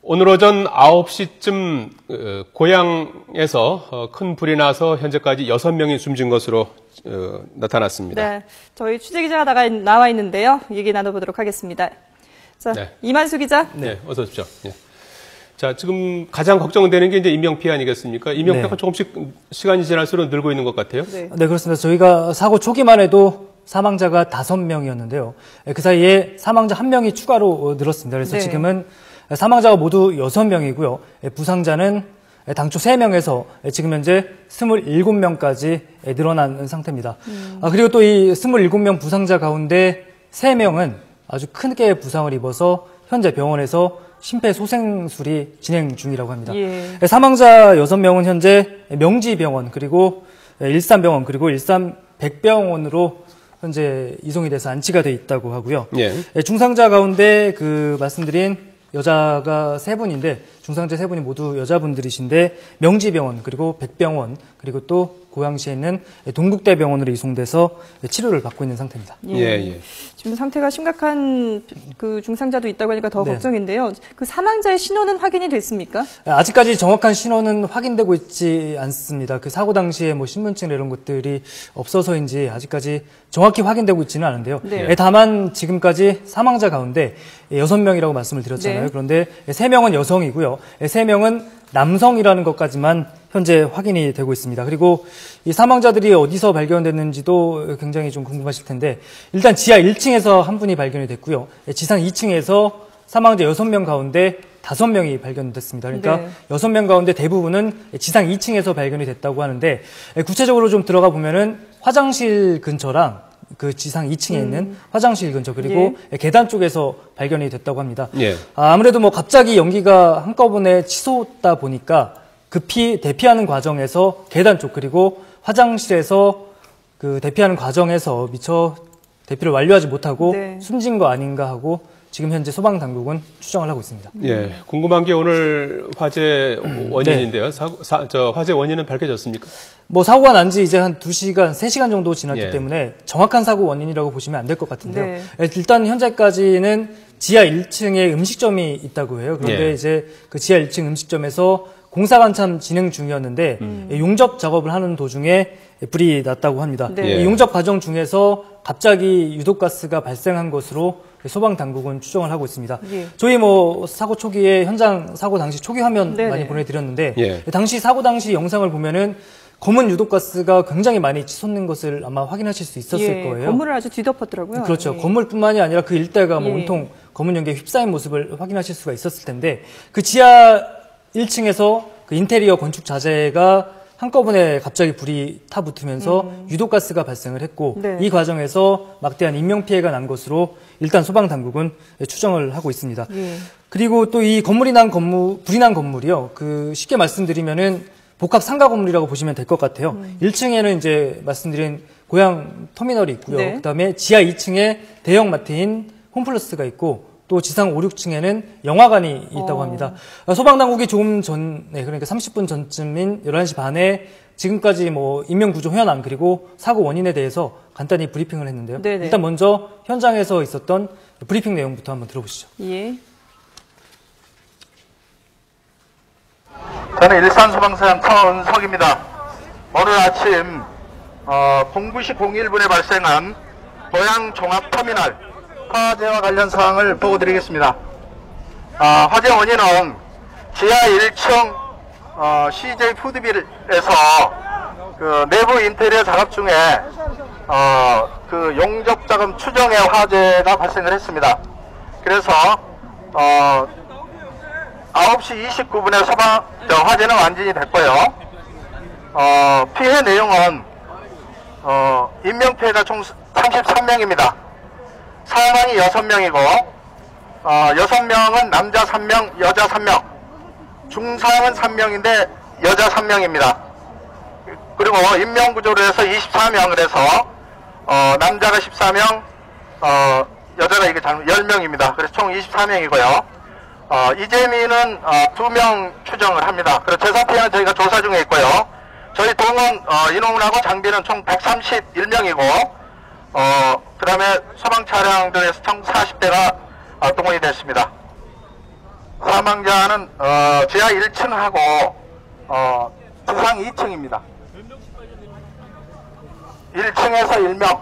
오늘 오전 9시쯤 고향에서 큰 불이 나서 현재까지 6명이 숨진 것으로 나타났습니다. 네, 저희 취재기자가 나와 있는데요. 얘기 나눠보도록 하겠습니다. 자, 네. 이만수 기자. 네, 어서 오십시오. 네. 자, 지금 가장 걱정되는 게 이제 인명피해 아니겠습니까? 인명피해가 네. 조금씩 시간이 지날수록 늘고 있는 것 같아요. 네, 그렇습니다. 저희가 사고 초기만 해도 사망자가 5명이었는데요. 그 사이에 사망자 1명이 추가로 늘었습니다. 그래서 네. 지금은 사망자가 모두 6명이고요. 부상자는 당초 3명에서 지금 현재 27명까지 늘어난 상태입니다. 그리고 또 이 27명 부상자 가운데 3명은 아주 크게 부상을 입어서 현재 병원에서 심폐소생술이 진행 중이라고 합니다. 예. 사망자 6명은 현재 명지병원 그리고 일산병원 그리고 일산 백병원으로 현재 이송이 돼서 안치가 돼 있다고 하고요. 예. 중상자 가운데 말씀드린 여자가 3분인데 중상자 3분이 모두 여자분들이신데 명지병원 그리고 백병원 그리고 또 고양시에 있는 동국대병원으로 이송돼서 치료를 받고 있는 상태입니다. 예. 지금 상태가 심각한 중상자도 있다고 하니까 더 네. 걱정인데요. 그 사망자의 신원은 확인이 됐습니까? 아직까지 정확한 신원은 확인되고 있지 않습니다. 그 사고 당시에 신분증 이런 것들이 없어서인지 아직까지 정확히 확인되고 있지는 않은데요. 네. 다만 지금까지 사망자 가운데 6명이라고 말씀을 드렸잖아요. 네. 그런데 3명은 여성이고요. 3명은 남성이라는 것까지만 현재 확인이 되고 있습니다. 그리고 이 사망자들이 어디서 발견됐는지도 굉장히 좀 궁금하실 텐데 일단 지하 1층에서 한 분이 발견이 됐고요. 지상 2층에서 사망자 6명 가운데 5명이 발견됐습니다. 그러니까 네. 6명 가운데 대부분은 지상 2층에서 발견이 됐다고 하는데 구체적으로 좀 들어가 보면은 화장실 근처랑 그 지상 2층에 있는 화장실 근처 그리고 예. 계단 쪽에서 발견이 됐다고 합니다. 예. 아무래도 갑자기 연기가 한꺼번에 치솟다 보니까 급히 대피하는 과정에서 계단 쪽 그리고 화장실에서 대피하는 과정에서 미처 대피를 완료하지 못하고 네. 숨진 거 아닌가 하고 지금 현재 소방 당국은 추정을 하고 있습니다. 예, 궁금한 게 오늘 화재 원인인데요. 네. 화재 원인은 밝혀졌습니까? 사고가 난 지 이제 한 2시간, 3시간 정도 지났기 예. 때문에 정확한 사고 원인이라고 보시면 안 될 것 같은데요. 네. 일단 현재까지는 지하 1층에 음식점이 있다고 해요. 그런데 예. 이제 그 지하 1층 음식점에서 공사가 한참 진행 중이었는데 용접 작업을 하는 도중에 불이 났다고 합니다. 네. 이 용접 과정 중에서 갑자기 유독가스가 발생한 것으로 소방 당국은 추정을 하고 있습니다. 예. 저희 사고 초기에 현장 사고 당시 초기 화면 네네. 많이 보내드렸는데 예. 당시 사고 당시 영상을 보면은 검은 유독가스가 굉장히 많이 치솟는 것을 아마 확인하실 수 있었을 예. 거예요. 건물을 아주 뒤덮었더라고요. 그렇죠. 예. 건물뿐만이 아니라 그 일대가 온통 검은 연기에 휩싸인 모습을 확인하실 수가 있었을 텐데 그 지하 1층에서 그 인테리어 건축 자재가 한꺼번에 갑자기 불이 타붙으면서 유독가스가 발생을 했고 네. 이 과정에서 막대한 인명피해가 난 것으로 일단 소방당국은 추정을 하고 있습니다. 예. 그리고 또 이 불이 난 건물이요. 쉽게 말씀드리면은 복합 상가 건물이라고 보시면 될 것 같아요. 1층에는 이제 말씀드린 고향 터미널이 있고요. 네. 그다음에 지하 2층에 대형 마트인 홈플러스가 있고 또 지상 5, 6층에는 영화관이 있다고 합니다. 소방당국이 조금 전에 그러니까 30분 전쯤인 11시 반에 지금까지 인명구조 현황 그리고 사고 원인에 대해서 간단히 브리핑을 했는데요. 네네. 일단 먼저 현장에서 있었던 브리핑 내용부터 한번 들어보시죠. 예. 저는 일산소방서장 차은석입니다. 오늘 아침 09시 01분에 발생한 고양 종합터미널 화재와 관련 사항을 보고드리겠습니다. 화재 원인은 지하 1층 CJ 푸드빌에서 내부 인테리어 작업 중에 용접 자금 추정의 화재가 발생을 했습니다. 그래서 9시 29분에 화재는 완전히 됐고요. 피해 내용은 인명피해가 총 33명입니다. 사망이 6명이고 6명은 남자 3명, 여자 3명, 중상은 3명인데 여자 3명입니다. 그리고 인명구조로 해서 24명을 해서 남자가 14명, 여자가 10명입니다. 그래서 총 24명이고요. 이재민은 2명 추정을 합니다. 그리고 재산피해는 저희가 조사 중에 있고요. 저희 동원 인원하고 장비는 총 131명이고 그 다음에 소방 차량들에서 총 40대가 동원이 됐습니다. 사망자는 지하 1층하고 지상 2층입니다. 1층에서 1명,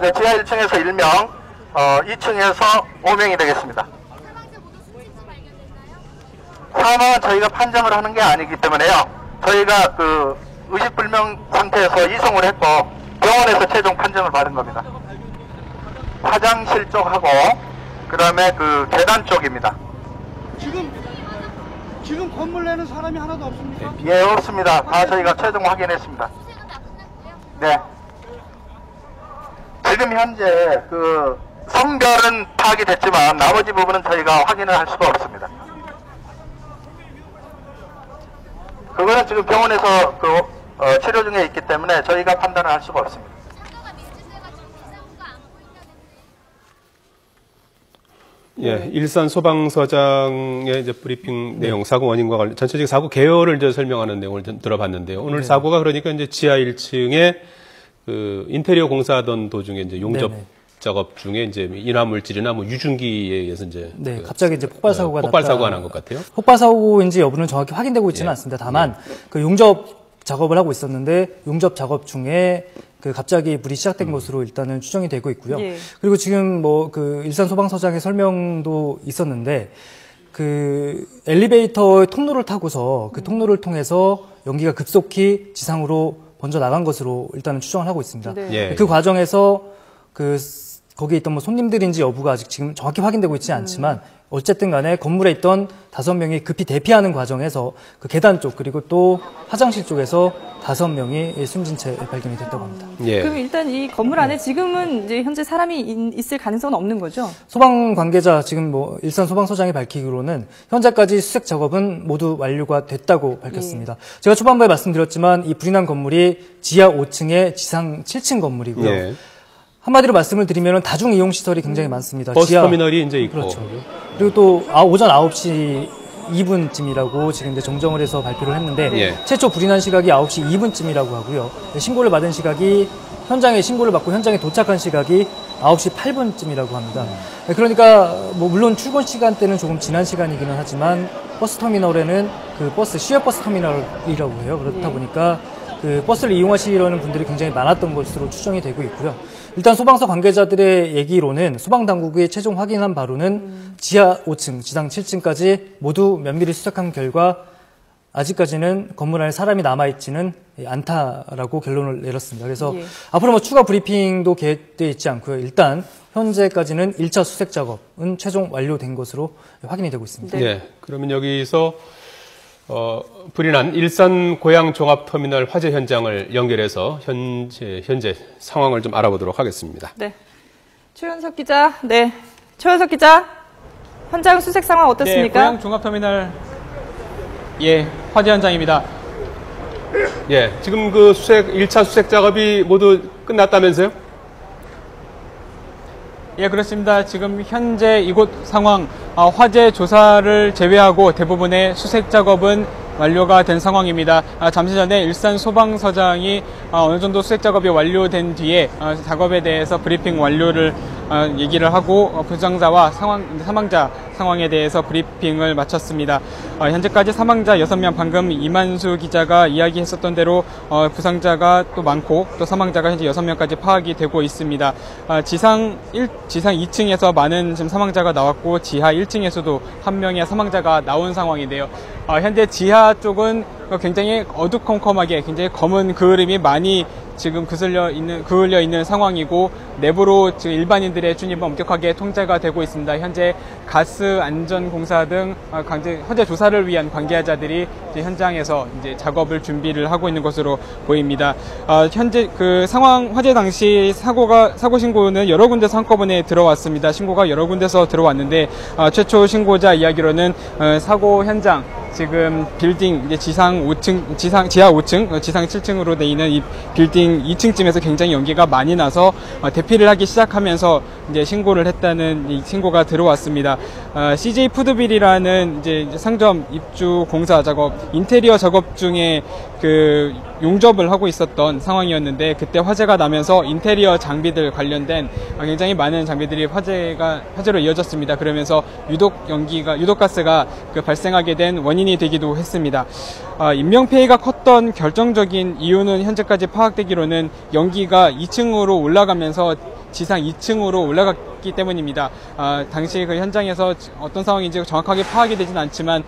네, 지하 1층에서 1명, 2층에서 5명이 되겠습니다. 사망은 저희가 판정을 하는 게 아니기 때문에요. 저희가 그 의식불명 상태에서 이송을 했고 병원에서 최종 판정을 받은 겁니다. 화장실 쪽하고 그 다음에 그 계단 쪽입니다. 지금 건물 내는 사람이 하나도 없습니까? 예, 없습니다. 다 저희가 최종 확인했습니다. 네. 지금 현재 그 성별은 파악이 됐지만 나머지 부분은 저희가 확인을 할 수가 없습니다. 그거는 지금 병원에서 치료 중에 있기 때문에 저희가 판단을 할 수가 없습니다. 예, 일산 소방서장의 이제 브리핑 내용, 사고 원인과 관련, 전체적 사고 개요를 이제 설명하는 내용을 들어봤는데요. 오늘 사고가 그러니까 이제 지하 1층에 그 인테리어 공사하던 도중에 이제 용접 작업 중에 이제 인화물질이나 뭐 유증기에 의해서 이제 갑자기 이제 폭발 사고가 난 것 같아요. 폭발 사고인지 여부는 정확히 확인되고 있지는 않습니다. 다만 그 용접 작업을 하고 있었는데 용접 작업 중에 그 갑자기 불이 시작된 것으로 일단은 추정이 되고 있고요. 그리고 지금 뭐 그 일산 소방서장의 설명도 있었는데 그 엘리베이터의 통로를 타고서 그 통로를 통해서 연기가 급속히 지상으로 번져 나간 것으로 일단은 추정을 하고 있습니다. 그 과정에서 거기에 있던 뭐 손님들인지 여부가 아직 지금 정확히 확인되고 있지 않지만 어쨌든 간에 건물에 있던 5명이 급히 대피하는 과정에서 그 계단 쪽 그리고 또 화장실 쪽에서 5명이 숨진 채 발견이 됐다고 합니다. 그럼 일단 이 건물 안에 지금은 이제 현재 사람이 있을 가능성은 없는 거죠? 소방 관계자 지금 뭐 일산 소방서장이 밝히기로는 현재까지 수색 작업은 모두 완료가 됐다고 밝혔습니다. 제가 초반부에 말씀드렸지만 이 불이 난 건물이 지하 5층에 지상 7층 건물이고요. 한마디로 말씀을 드리면 다중 이용 시설이 굉장히 많습니다. 버스 터미널이 이제 있고. 그렇죠. 그리고 또 오전 9시 2분쯤이라고 지금 이제 정정을 해서 발표를 했는데 최초 불이 난 시각이 9시 2분쯤이라고 하고요. 신고를 받은 시각이 현장에 신고를 받고 현장에 도착한 시각이 9시 8분쯤이라고 합니다. 그러니까 뭐 물론 출근 시간대는 조금 지난 시간이기는 하지만 버스 터미널에는 그 버스 시외버스 터미널이라고 해요. 그렇다 보니까 그 버스를 이용하시려는 분들이 굉장히 많았던 것으로 추정이 되고 있고요. 일단 소방서 관계자들의 얘기로는 소방당국이 최종 확인한 바로는 지하 5층, 지상 7층까지 모두 면밀히 수색한 결과 아직까지는 건물 안에 사람이 남아있지는 않다라고 결론을 내렸습니다. 그래서 앞으로 뭐 추가 브리핑도 계획되어 있지 않고요. 일단 현재까지는 1차 수색 작업은 최종 완료된 것으로 확인이 되고 있습니다. 그러면 여기서 불이 난 일산 고양 종합터미널 화재 현장을 연결해서 현재 상황을 좀 알아보도록 하겠습니다. 최현석 기자, 최현석 기자, 현장 수색 상황 어떻습니까? 고양 종합터미널 화재 현장입니다. 지금 그 1차 수색 작업이 모두 끝났다면서요? 그렇습니다. 지금 현재 이곳 상황, 화재 조사를 제외하고 대부분의 수색 작업은 완료가 된 상황입니다. 잠시 전에 일산 소방서장이 어느 정도 수색 작업이 완료된 뒤에 작업에 대해서 브리핑 완료를 얘기를 하고 부상자와 사망자 상황에 대해서 브리핑을 마쳤습니다. 현재까지 사망자 6명, 방금 이만수 기자가 이야기했었던 대로 부상자가 또 많고 또 사망자가 현재 6명까지 파악이 되고 있습니다. 지상 2층에서 많은 지금 사망자가 나왔고 지하 1층에서도 한 명의 사망자가 나온 상황인데요. 현재 지하 쪽은 굉장히 어두컴컴하게 굉장히 검은 그을음이 많이 지금 그을려 있는 상황이고 내부로 지금 일반인들의 진입은 엄격하게 통제가 되고 있습니다. 현재 가스 안전공사 등 화재 조사를 위한 관계자들이 이제 현장에서 이제 작업을 준비를 하고 있는 것으로 보입니다. 현재 그 상황 화재 당시 사고 신고는 여러 군데서 한꺼번에 들어왔습니다. 신고가 여러 군데서 들어왔는데 최초 신고자 이야기로는 사고 현장 지금 빌딩 이제 지하 5층, 지상 7층으로 돼 있는 이 빌딩 2층쯤에서 굉장히 연기가 많이 나서 대피를 하기 시작하면서 이제 신고를 했다는 이 신고가 들어왔습니다. CJ 푸드빌이라는 이제 상점 입주 공사 작업, 인테리어 작업 중에 그 용접을 하고 있었던 상황이었는데 그때 화재가 나면서 인테리어 장비들 관련된 굉장히 많은 장비들이 화재로 이어졌습니다. 그러면서 유독가스가 발생하게 된 원인이 되기도 했습니다. 인명피해가 컸던 결정적인 이유는 현재까지 파악되기로는 연기가 2층으로 올라가면서 지상 2층으로 올라갔기 때문입니다. 당시 그 현장에서 어떤 상황인지 정확하게 파악이 되진 않지만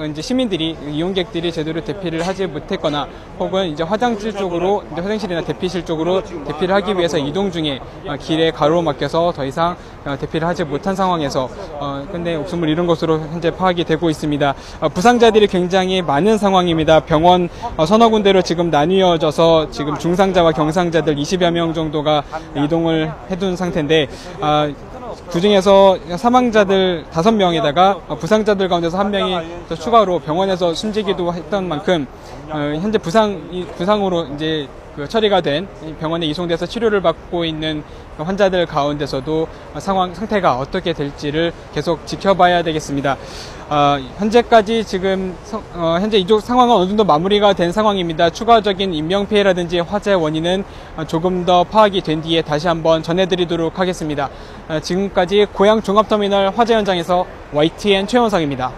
이제 시민들이, 이용객들이 제대로 대피를 하지 못했거나 혹은 이제 화장실 쪽으로, 화장실이나 대피실 쪽으로 대피를 하기 위해서 이동 중에 길에 가로막혀서 더 이상 대피를 하지 못한 상황에서 근데 목숨을 잃은 것으로 현재 파악이 되고 있습니다. 부상자들이 굉장히 많은 상황입니다. 병원 서너 군데로 지금 나뉘어져서 지금 중상자와 경상자들 20여 명 정도가 이동을 해둔 상태인데 그중에서 사망자들 5명에다가 부상자들 가운데서 1명이 더 추가로 병원에서 숨지기도 했던 만큼 현재 부상으로 이제 처리가 된 병원에 이송돼서 치료를 받고 있는 환자들 가운데서도 상태가 어떻게 될지를 계속 지켜봐야 되겠습니다. 현재까지 지금 현재 이쪽 상황은 어느 정도 마무리가 된 상황입니다. 추가적인 인명피해라든지 화재 원인은 조금 더 파악이 된 뒤에 다시 한번 전해드리도록 하겠습니다. 지금까지 고양 종합터미널 화재 현장에서 YTN 최원상입니다.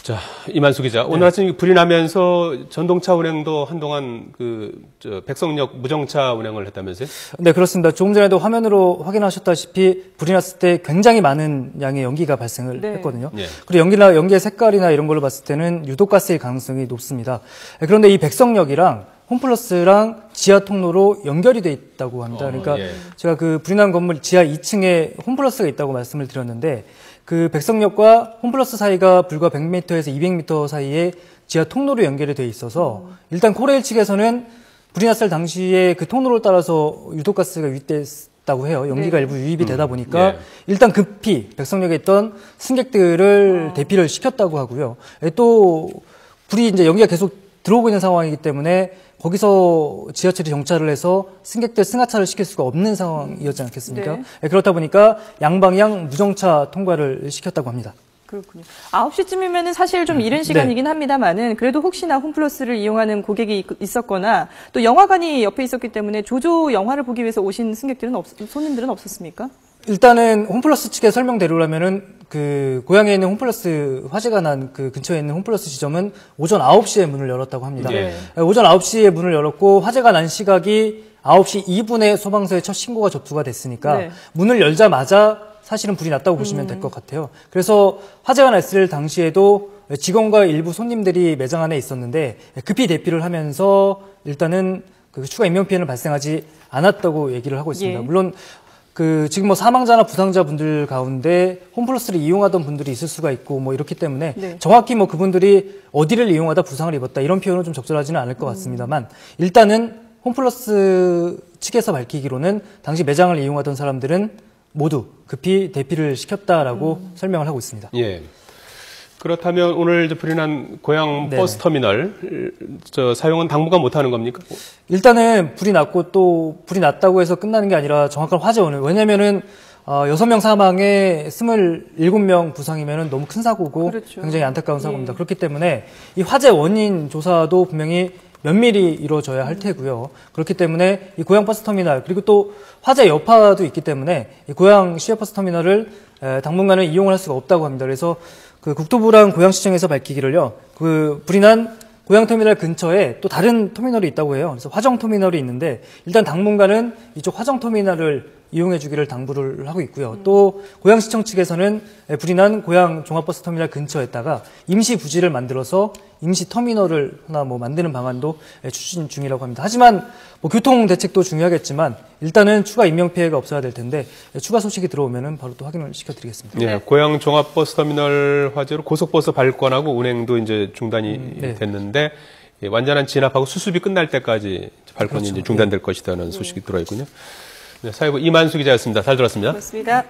자, 이만수 기자. 오늘 아침 불이 나면서 전동차 운행도 한동안 백석역 무정차 운행을 했다면서요? 네, 그렇습니다. 조금 전에도 화면으로 확인하셨다시피 불이 났을 때 굉장히 많은 양의 연기가 발생을 했거든요. 네. 그리고 연기의 색깔이나 이런 걸로 봤을 때는 유독가스일 가능성이 높습니다. 그런데 이 백석역이랑 홈플러스랑 지하 통로로 연결이 돼 있다고 합니다. 그러니까 제가 불이 난 건물 지하 2층에 홈플러스가 있다고 말씀을 드렸는데 그 백석역과 홈플러스 사이가 불과 100m에서 200m 사이에 지하 통로로 연결이 돼 있어서 일단 코레일 측에서는 불이 났을 당시에 그 통로를 따라서 유독가스가 유입됐다고 해요. 연기가 일부 유입이 되다 보니까 일단 급히 백석역에 있던 승객들을 대피를 시켰다고 하고요. 또 불이 이제 연기가 계속 들어오고 있는 상황이기 때문에 거기서 지하철이 정차를 해서 승객들 승하차를 시킬 수가 없는 상황이었지 않겠습니까? 네. 그렇다 보니까 양방향 무정차 통과를 시켰다고 합니다. 그렇군요. 9시쯤이면은 사실 좀 이른 시간이긴 합니다만은 그래도 혹시나 홈플러스를 이용하는 고객이 있었거나 또 영화관이 옆에 있었기 때문에 조조 영화를 보기 위해서 오신 손님들은 없었습니까? 일단은 홈플러스 측의 설명대로라면은 고향에 있는 홈플러스 화재가 난 근처에 있는 홈플러스 지점은 오전 9시에 문을 열었다고 합니다. 오전 9시에 문을 열었고 화재가 난 시각이 9시 2분에 소방서에 첫 신고가 접수가 됐으니까 문을 열자마자 사실은 불이 났다고 보시면 될 것 같아요. 그래서 화재가 났을 당시에도 직원과 일부 손님들이 매장 안에 있었는데 급히 대피를 하면서 일단은 추가 인명피해는 발생하지 않았다고 얘기를 하고 있습니다. 물론 지금 사망자나 부상자분들 가운데 홈플러스를 이용하던 분들이 있을 수가 있고 이렇기 때문에 정확히 그분들이 어디를 이용하다 부상을 입었다 이런 표현은 좀 적절하지는 않을 것 같습니다만 일단은 홈플러스 측에서 밝히기로는 당시 매장을 이용하던 사람들은 모두 급히 대피를 시켰다라고 설명을 하고 있습니다. 예. 그렇다면 오늘 불이 난 고양 버스 터미널 사용은 당분간 못하는 겁니까? 일단은 불이 났고 또 불이 났다고 해서 끝나는 게 아니라 정확한 화재 원인. 왜냐면은 6명 사망에 27명 부상이면은 너무 큰 사고고 굉장히 안타까운 사고입니다. 그렇기 때문에 이 화재 원인 조사도 분명히 면밀히 이루어져야 할 테고요. 그렇기 때문에 이 고양 버스 터미널 그리고 또 화재 여파도 있기 때문에 이 고양 시외버스 터미널을 당분간은 이용을 할 수가 없다고 합니다. 그래서 국토부랑 고양시청에서 밝히기를요. 불이 난 고양터미널 근처에 또 다른 터미널이 있다고 해요. 그래서 화정터미널이 있는데 일단 당분간은 이쪽 화정터미널을 이용해 주기를 당부를 하고 있고요. 또 고양시청 측에서는 불이 난 고양 종합버스터미널 근처에다가 임시 부지를 만들어서 임시 터미널을 하나 만드는 방안도 추진 중이라고 합니다. 하지만 교통 대책도 중요하겠지만 일단은 추가 인명피해가 없어야 될 텐데 추가 소식이 들어오면은 바로 또 확인을 시켜드리겠습니다. 네, 고양 종합버스터미널 화재로 고속버스 발권하고 운행도 이제 중단이 됐는데 완전한 진압하고 수습이 끝날 때까지 발권이 이제 중단될 것이라는 소식이 들어있군요. 네, 사회부 이만수 기자였습니다. 잘 들었습니다. 고맙습니다.